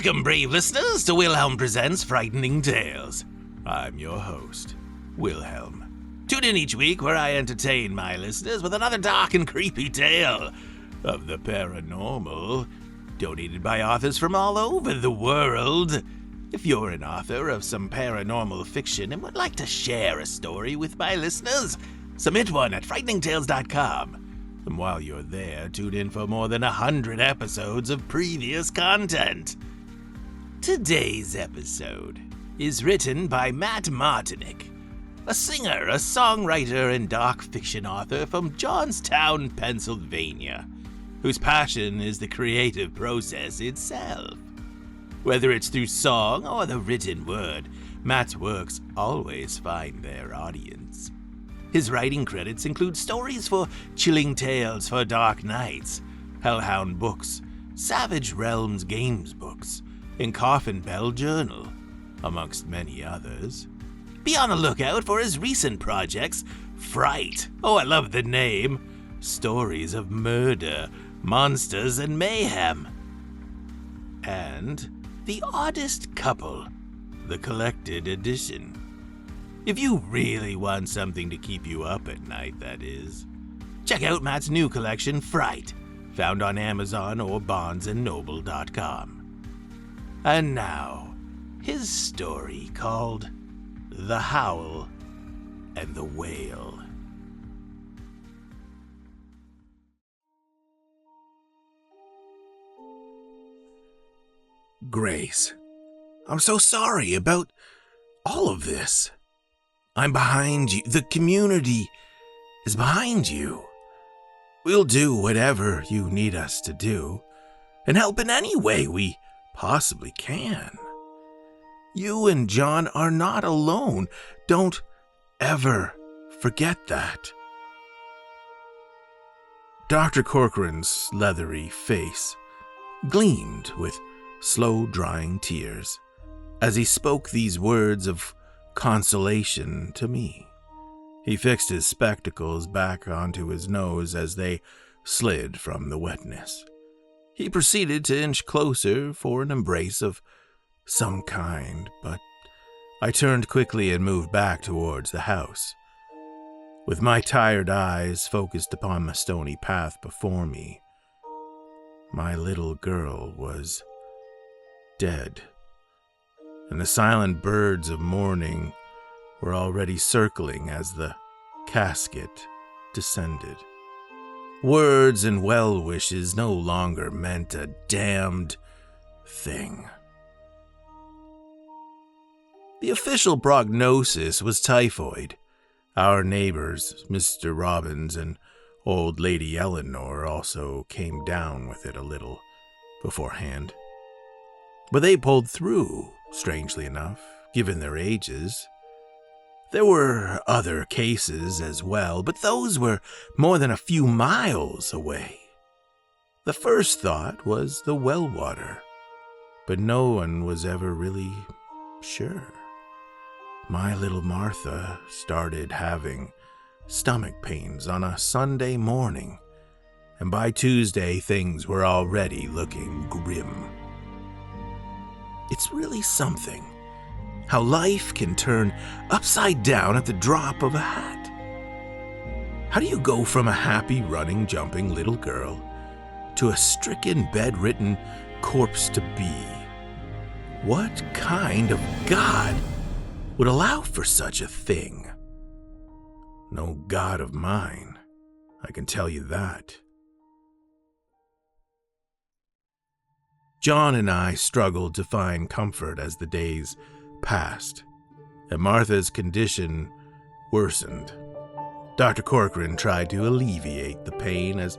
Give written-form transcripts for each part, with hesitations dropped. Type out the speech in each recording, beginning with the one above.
Welcome, brave listeners, to Wilhelm Presents Frightening Tales. I'm your host, Wilhelm. Tune in each week where I entertain my listeners with another dark and creepy tale of the paranormal, donated by authors from all over the world. If you're an author of some paranormal fiction and would like to share a story with my listeners, submit one at frighteningtales.com. And while you're there, tune in for more than 100 episodes of previous content. Today's episode is written by Matt Martinick, a singer, a songwriter, and dark fiction author from Johnstown, Pennsylvania, whose passion is the creative process itself. Whether it's through song or the written word, Matt's works always find their audience. His writing credits include stories for Chilling Tales for Dark Nights, Hellhound Books, Savage Realms Games Books, and Coffin Bell Journal, amongst many others. Be on the lookout for his recent projects, Fright, oh I love the name, stories of murder, monsters, and mayhem, and The Oddest Couple, the collected edition. If you really want something to keep you up at night, that is. Check out Matt's new collection, Fright, found on Amazon or bondsandnoble.com. And now, his story called The Howl and the Wail. Grace, I'm so sorry about all of this. I'm behind you. The community is behind you. We'll do whatever you need us to do, and help in any way we possibly can. You and John are not alone. Don't ever forget that. Dr. Corcoran's leathery face gleamed with slow-drying tears as he spoke these words of consolation to me. He fixed his spectacles back onto his nose as they slid from the wetness. He proceeded to inch closer for an embrace of some kind, but I turned quickly and moved back towards the house. With my tired eyes focused upon the stony path before me, my little girl was dead, and the silent birds of morning were already circling as the casket descended. Words and well wishes no longer meant a damned thing. The official prognosis was typhoid. Our neighbors, Mr. Robbins and old Lady Eleanor, also came down with it a little beforehand. But they pulled through, strangely enough, given their ages. There were other cases as well, but those were more than a few miles away. The first thought was the well water, but no one was ever really sure. My little Martha started having stomach pains on a Sunday morning, and by Tuesday things were already looking grim. It's really something how life can turn upside down at the drop of a hat. How do you go from a happy, running, jumping little girl to a stricken, bedridden corpse-to-be? What kind of God would allow for such a thing? No God of mine, I can tell you that. John and I struggled to find comfort as the days passed, and Martha's condition worsened. Dr. Corcoran tried to alleviate the pain as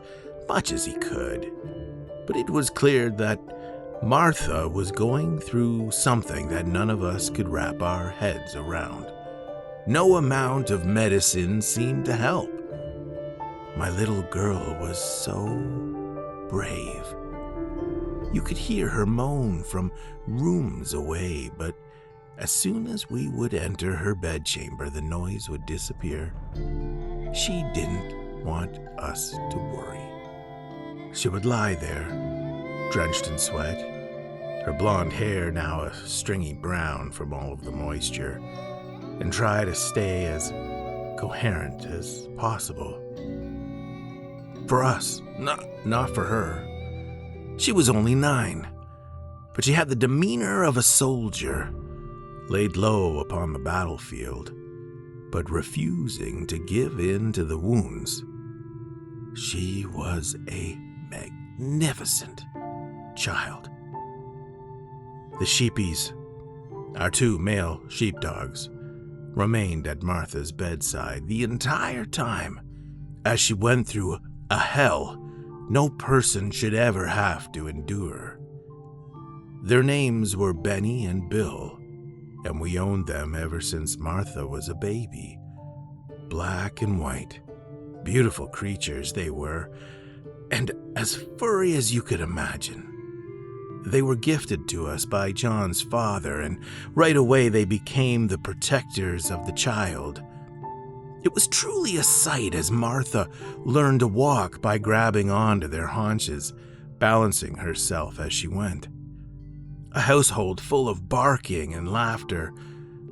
much as he could, but it was clear that Martha was going through something that none of us could wrap our heads around. No amount of medicine seemed to help. My little girl was so brave. You could hear her moan from rooms away, but as soon as we would enter her bedchamber, the noise would disappear. She didn't want us to worry. She would lie there, drenched in sweat, her blonde hair now a stringy brown from all of the moisture, and try to stay as coherent as possible. For us, not for her. She was only 9, but she had the demeanor of a soldier, laid low upon the battlefield, but refusing to give in to the wounds. She was a magnificent child. The sheepies, our 2 male sheepdogs, remained at Martha's bedside the entire time, as she went through a hell no person should ever have to endure. Their names were Benny and Bill, and we owned them ever since Martha was a baby. Black and white, beautiful creatures they were, and as furry as you could imagine. They were gifted to us by John's father, and right away they became the protectors of the child. It was truly a sight as Martha learned to walk by grabbing onto their haunches, balancing herself as she went. A household full of barking and laughter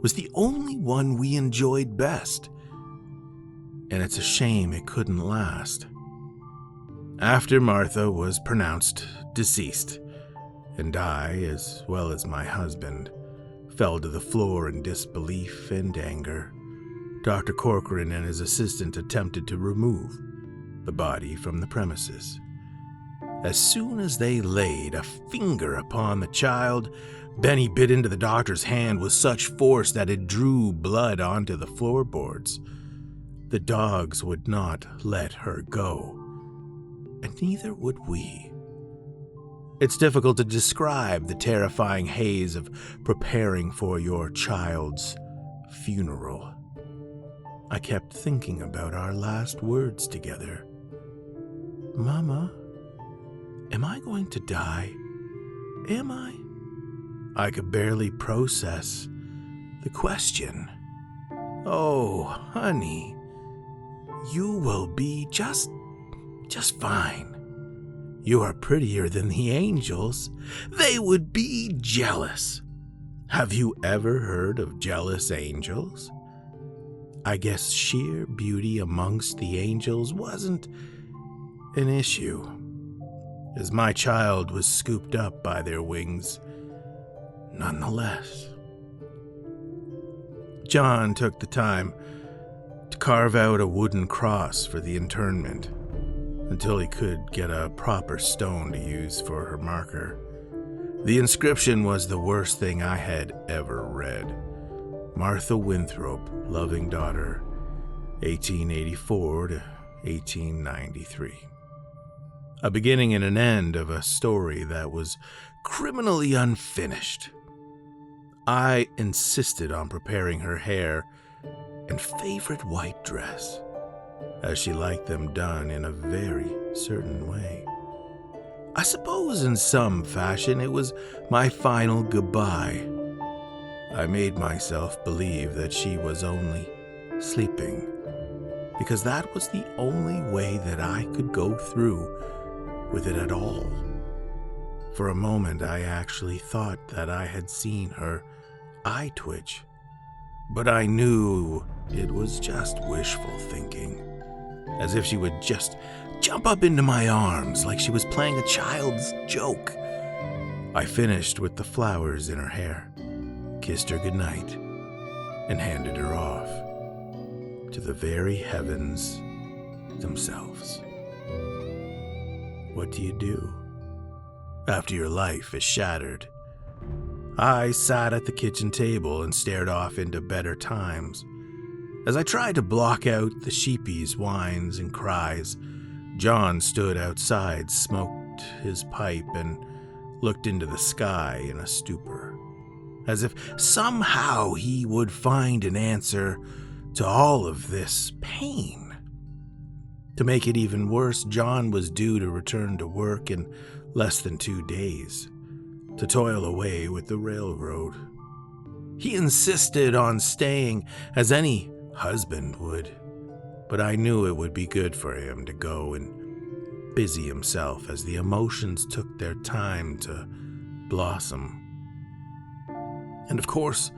was the only one we enjoyed best, and it's a shame it couldn't last. After Martha was pronounced deceased, and I, as well as my husband, fell to the floor in disbelief and anger, Dr. Corcoran and his assistant attempted to remove the body from the premises. As soon as they laid a finger upon the child, Benny bit into the doctor's hand with such force that it drew blood onto the floorboards. The dogs would not let her go, and neither would we. It's difficult to describe the terrifying haze of preparing for your child's funeral. I kept thinking about our last words together. Mama, am I going to die? Am I? I could barely process the question. Oh, honey, you will be just fine. You are prettier than the angels. They would be jealous. Have you ever heard of jealous angels? I guess sheer beauty amongst the angels wasn't an issue, as my child was scooped up by their wings nonetheless. John took the time to carve out a wooden cross for the interment until he could get a proper stone to use for her marker. The inscription was the worst thing I had ever read. Martha Winthrop, loving daughter, 1884 to 1893. A beginning and an end of a story that was criminally unfinished. I insisted on preparing her hair and favorite white dress, as she liked them done in a very certain way. I suppose in some fashion it was my final goodbye. I made myself believe that she was only sleeping, because that was the only way that I could go through with it at all. For a moment I actually thought that I had seen her eye twitch, but I knew it was just wishful thinking, as if she would just jump up into my arms like she was playing a child's joke. I finished with the flowers in her hair, kissed her goodnight, and handed her off to the very heavens themselves. What do you do after your life is shattered? I sat at the kitchen table and stared off into better times. As I tried to block out the sheepies' whines and cries, John stood outside, smoked his pipe, and looked into the sky in a stupor, as if somehow he would find an answer to all of this pain. To make it even worse, John was due to return to work in less than 2 days, to toil away with the railroad. He insisted on staying, as any husband would, but I knew it would be good for him to go and busy himself as the emotions took their time to blossom. And of course,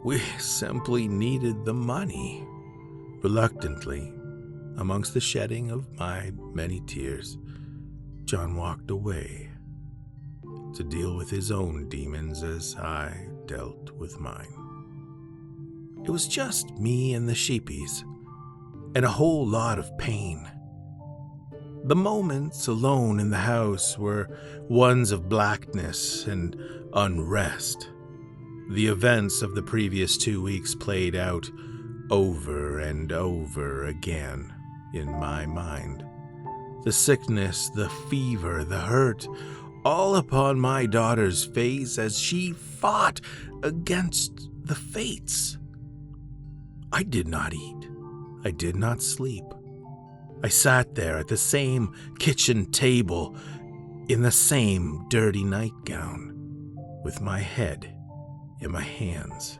we simply needed the money. Reluctantly, amongst the shedding of my many tears, John walked away to deal with his own demons as I dealt with mine. It was just me and the sheepies, and a whole lot of pain. The moments alone in the house were ones of blackness and unrest. The events of the previous 2 weeks played out over and over again in my mind. The sickness, the fever, the hurt, all upon my daughter's face as she fought against the fates. I did not eat. I did not sleep. I sat there at the same kitchen table in the same dirty nightgown with my head in my hands.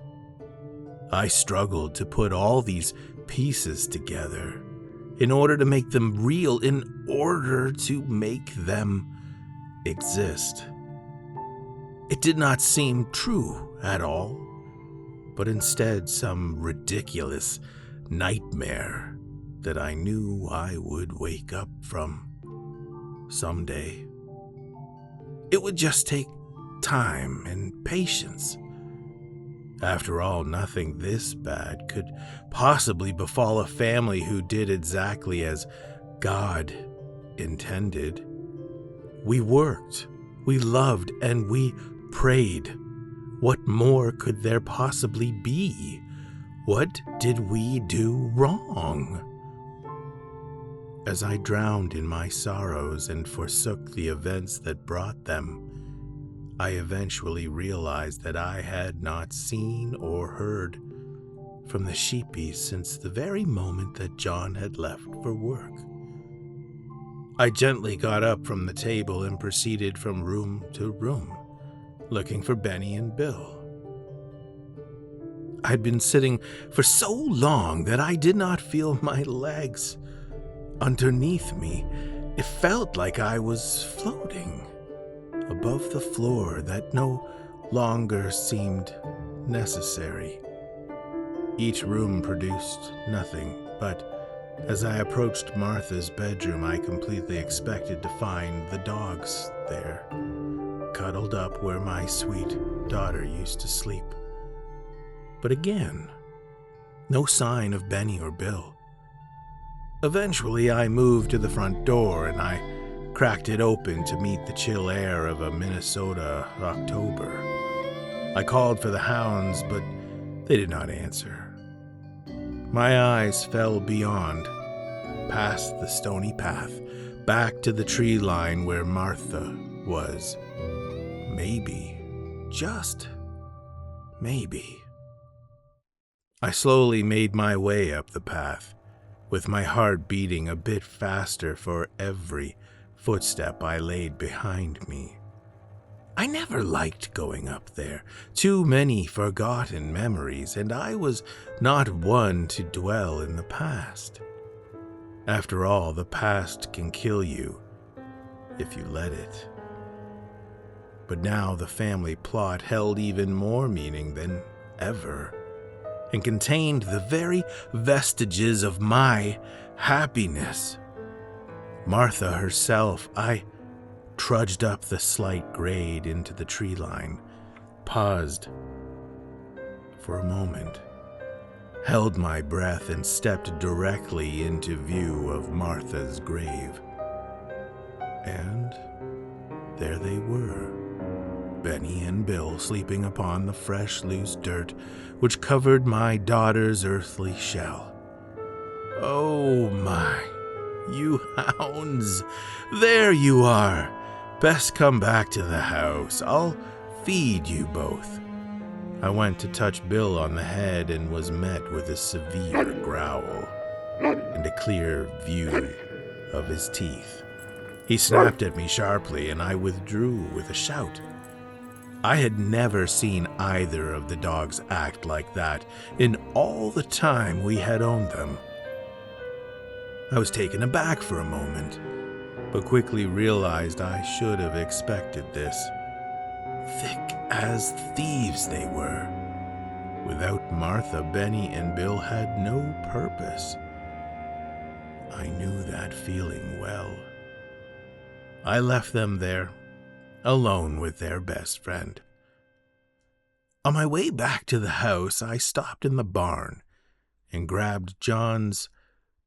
I struggled to put all these pieces together in order to make them real, in order to make them exist. It did not seem true at all, but instead some ridiculous nightmare that I knew I would wake up from someday. It would just take time and patience. After all, nothing this bad could possibly befall a family who did exactly as God intended. We worked, we loved, and we prayed. What more could there possibly be? What did we do wrong? As I drowned in my sorrows and forsook the events that brought them, I eventually realized that I had not seen or heard from the sheepies since the very moment that John had left for work. I gently got up from the table and proceeded from room to room, looking for Benny and Bill. I'd been sitting for so long that I did not feel my legs underneath me. It felt like I was floating above the floor that no longer seemed necessary. Each room produced nothing, but as I approached Martha's bedroom, I completely expected to find the dogs there, cuddled up where my sweet daughter used to sleep. But again, no sign of Benny or Bill. Eventually, I moved to the front door and I cracked it open to meet the chill air of a Minnesota October. I called for the hounds, but they did not answer. My eyes fell beyond, past the stony path, back to the tree line where Martha was. Maybe, just maybe. I slowly made my way up the path, with my heart beating a bit faster for every footstep I laid behind me. I never liked going up there. Too many forgotten memories, and I was not one to dwell in the past. After all, the past can kill you if you let it. But now the family plot held even more meaning than ever, and contained the very vestiges of my happiness. Martha herself, I trudged up the slight grade into the tree line, paused for a moment, held my breath, and stepped directly into view of Martha's grave. And there they were, Benny and Bill sleeping upon the fresh, loose dirt which covered my daughter's earthly shell. Oh my, you hounds, there you are. Best come back to the house. I'll feed you both. I went to touch Bill on the head and was met with a severe growl and a clear view of his teeth. He snapped at me sharply, and I withdrew with a shout. I had never seen either of the dogs act like that in all the time we had owned them. I was taken aback for a moment, but quickly realized I should have expected this. thick as thieves they were. Without Martha, Benny and Bill had no purpose. I knew that feeling well. I left them there, alone with their best friend. On my way back to the house, I stopped in the barn and grabbed John's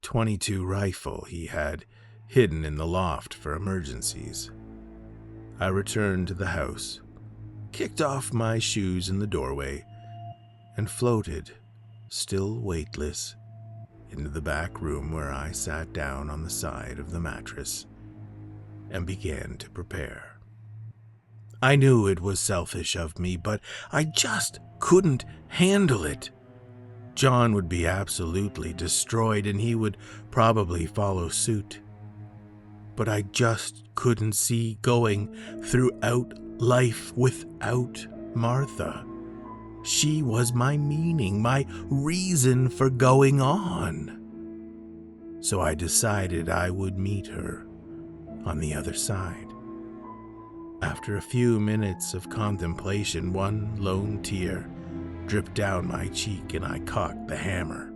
.22 rifle he had hidden in the loft for emergencies. I returned to the house, kicked off my shoes in the doorway, and floated, still weightless, into the back room where I sat down on the side of the mattress and began to prepare. I knew it was selfish of me, but I just couldn't handle it. John would be absolutely destroyed, and he would probably follow suit. But I just couldn't see going throughout life without Martha. She was my meaning, my reason for going on. So I decided I would meet her on the other side. After a few minutes of contemplation, one lone tear dripped down my cheek and I cocked the hammer.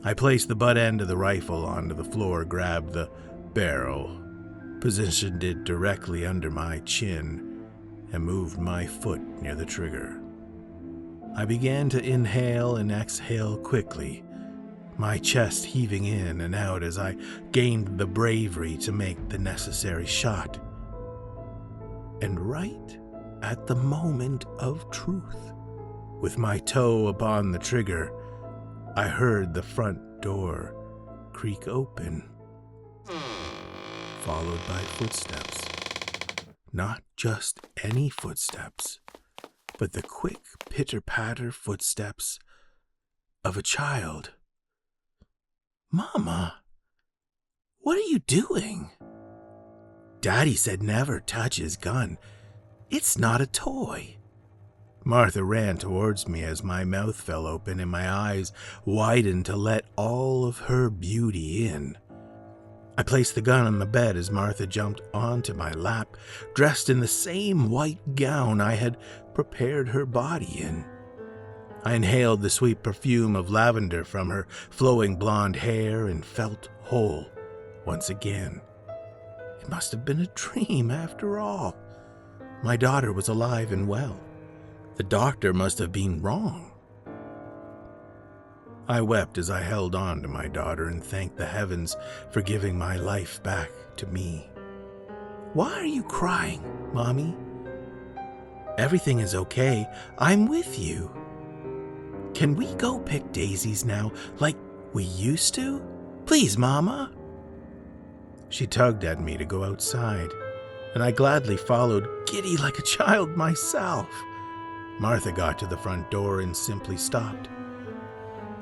I placed the butt end of the rifle onto the floor, grabbed the barrel, positioned it directly under my chin, and moved my foot near the trigger. I began to inhale and exhale quickly, my chest heaving in and out as I gained the bravery to make the necessary shot. And right at the moment of truth, with my toe upon the trigger, I heard the front door creak open, followed by footsteps. Not just any footsteps, but the quick pitter-patter footsteps of a child. "Mama, what are you doing?" "Daddy said never touch his gun. It's not a toy." Martha ran towards me as my mouth fell open and my eyes widened to let all of her beauty in. I placed the gun on the bed as Martha jumped onto my lap, dressed in the same white gown I had prepared her body in. I inhaled the sweet perfume of lavender from her flowing blonde hair and felt whole once again. It must have been a dream after all. My daughter was alive and well. The doctor must have been wrong. I wept as I held on to my daughter and thanked the heavens for giving my life back to me. "Why are you crying, Mommy?" "Everything is okay. I'm with you. Can we go pick daisies now, like we used to? Please, Mama." She tugged at me to go outside, and I gladly followed, giddy like a child myself. Martha got to the front door and simply stopped.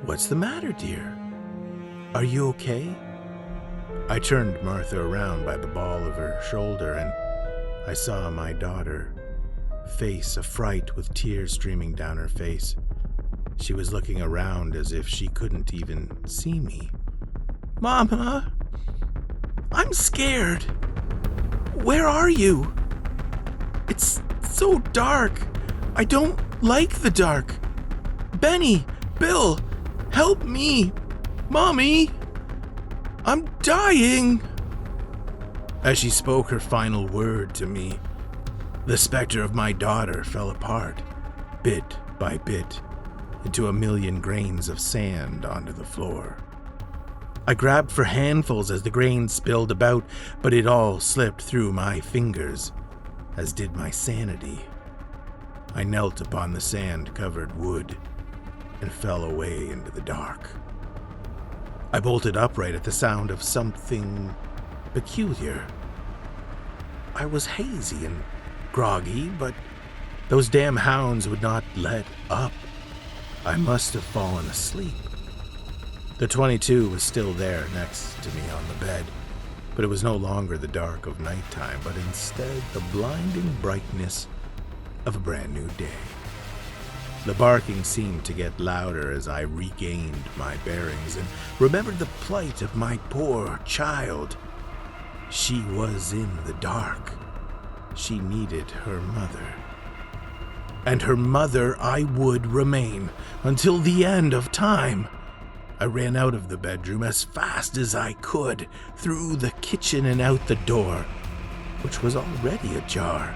"What's the matter, dear? Are you okay?" I turned Martha around by the ball of her shoulder, and I saw my daughter face a fright with tears streaming down her face. She was looking around as if she couldn't even see me. "Mama, I'm scared. Where are you? It's so dark. I don't like the dark. Benny, Bill, help me. Mommy, I'm dying." As she spoke her final word to me, the specter of my daughter fell apart, bit by bit, into a million grains of sand onto the floor. I grabbed for handfuls as the grains spilled about, but it all slipped through my fingers, as did my sanity. I knelt upon the sand-covered wood and fell away into the dark. I bolted upright at the sound of something peculiar. I was hazy and groggy, but those damn hounds would not let up. I must have fallen asleep. The .22 was still there next to me on the bed, but it was no longer the dark of nighttime, but instead the blinding brightness of a brand new day. The barking seemed to get louder as I regained my bearings and remembered the plight of my poor child. She was in the dark. she needed her mother. And her mother I would remain until the end of time. I ran out of the bedroom as fast as I could, through the kitchen and out the door, which was already ajar.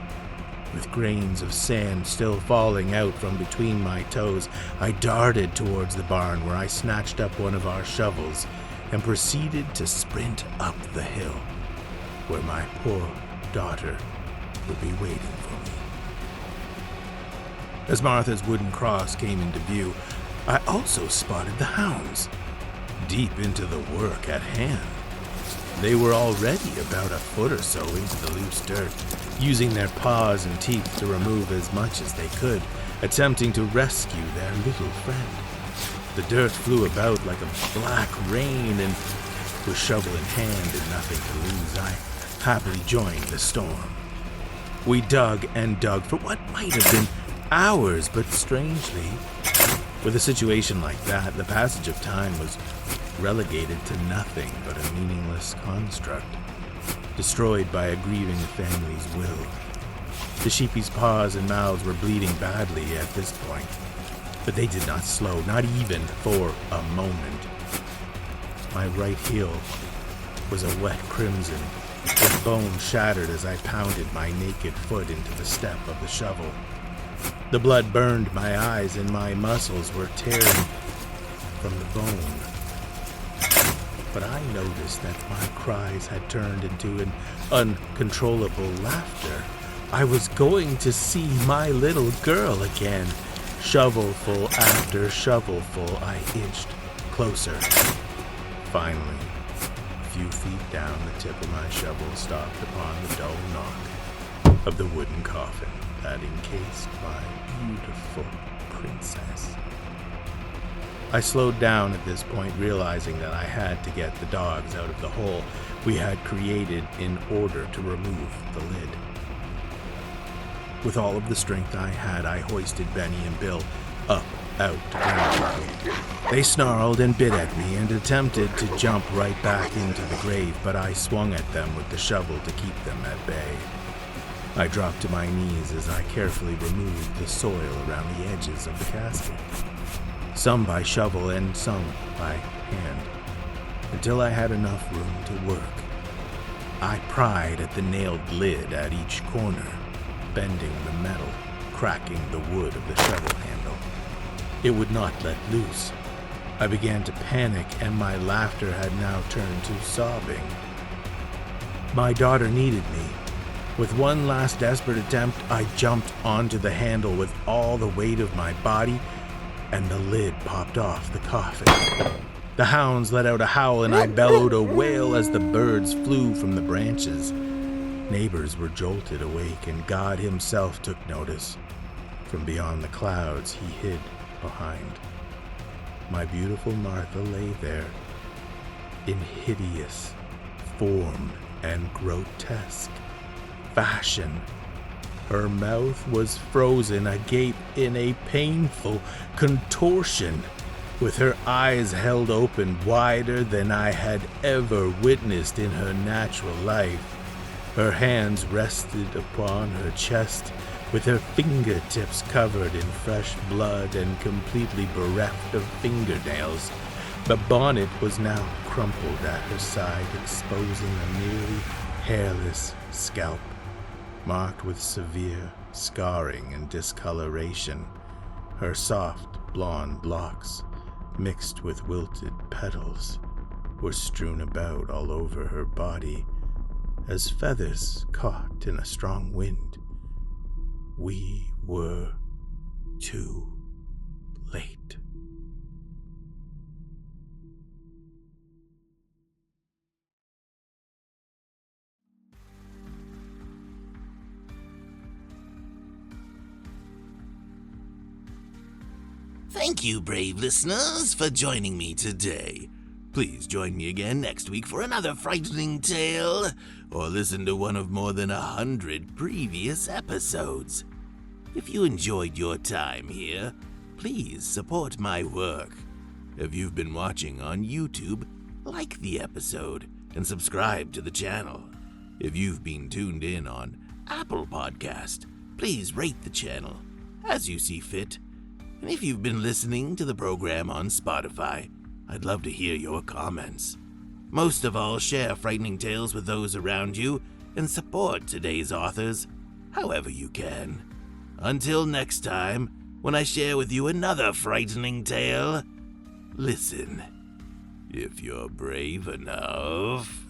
With grains of sand still falling out from between my toes, I darted towards the barn, where I snatched up one of our shovels and proceeded to sprint up the hill, where my poor daughter would be waiting for me. As Martha's wooden cross came into view, I also spotted the hounds, deep into the work at hand. They were already about a foot or so into the loose dirt, using their paws and teeth to remove as much as they could, attempting to rescue their little friend. The dirt flew about like a black rain, and with shovel in hand and nothing to lose, I happily joined the storm. We dug and dug for what might have been hours, but strangely, with a situation like that, the passage of time was relegated to nothing but a meaningless construct, destroyed by a grieving family's will. The sheepy's paws and mouths were bleeding badly at this point, but they did not slow, not even for a moment. My right heel was a wet crimson, with bone shattered as I pounded my naked foot into the step of the shovel. The blood burned my eyes, and my muscles were tearing from the bone. But I noticed that my cries had turned into an uncontrollable laughter. I was going to see my little girl again. Shovelful after shovelful, I inched closer. Finally, a few feet down, the tip of my shovel stopped upon the dull knock of the wooden coffin that encased my beautiful princess. I slowed down at this point, realizing that I had to get the dogs out of the hole we had created in order to remove the lid. With all of the strength I had, I hoisted Benny and Bill up out ground. They snarled and bit at me and attempted to jump right back into the grave, but I swung at them with the shovel to keep them at bay. I dropped to my knees as I carefully removed the soil around the edges of the casket, some by shovel and some by hand, until I had enough room to work. I pried at the nailed lid at each corner, bending the metal, cracking the wood of the shovel handle. It would not let loose. I began to panic, and my laughter had now turned to sobbing. My daughter needed me. With one last desperate attempt, I jumped onto the handle with all the weight of my body, and the lid popped off the coffin. The hounds let out a howl, and I bellowed a wail as the birds flew from the branches. Neighbors were jolted awake, and God himself took notice. From beyond the clouds, he hid behind. My beautiful Martha lay there, in hideous form and grotesque fashion. Her mouth was frozen agape in a painful contortion, with her eyes held open wider than I had ever witnessed in her natural life. Her hands rested upon her chest, with her fingertips covered in fresh blood and completely bereft of fingernails. The bonnet was now crumpled at her side, exposing a nearly hairless scalp, marked with severe scarring and discoloration. Her soft blonde locks, mixed with wilted petals, were strewn about all over her body, as feathers caught in a strong wind. We were too late. Thank you, brave listeners, for joining me today. Please join me again next week for another frightening tale, or listen to one of more than 100 previous episodes. If you enjoyed your time here, please support my work. If you've been watching on YouTube, like the episode and subscribe to the channel. If you've been tuned in on Apple Podcast, please rate the channel as you see fit. And if you've been listening to the program on Spotify, I'd love to hear your comments. Most of all, share frightening tales with those around you and support today's authors however you can. Until next time, when I share with you another frightening tale, listen if you're brave enough.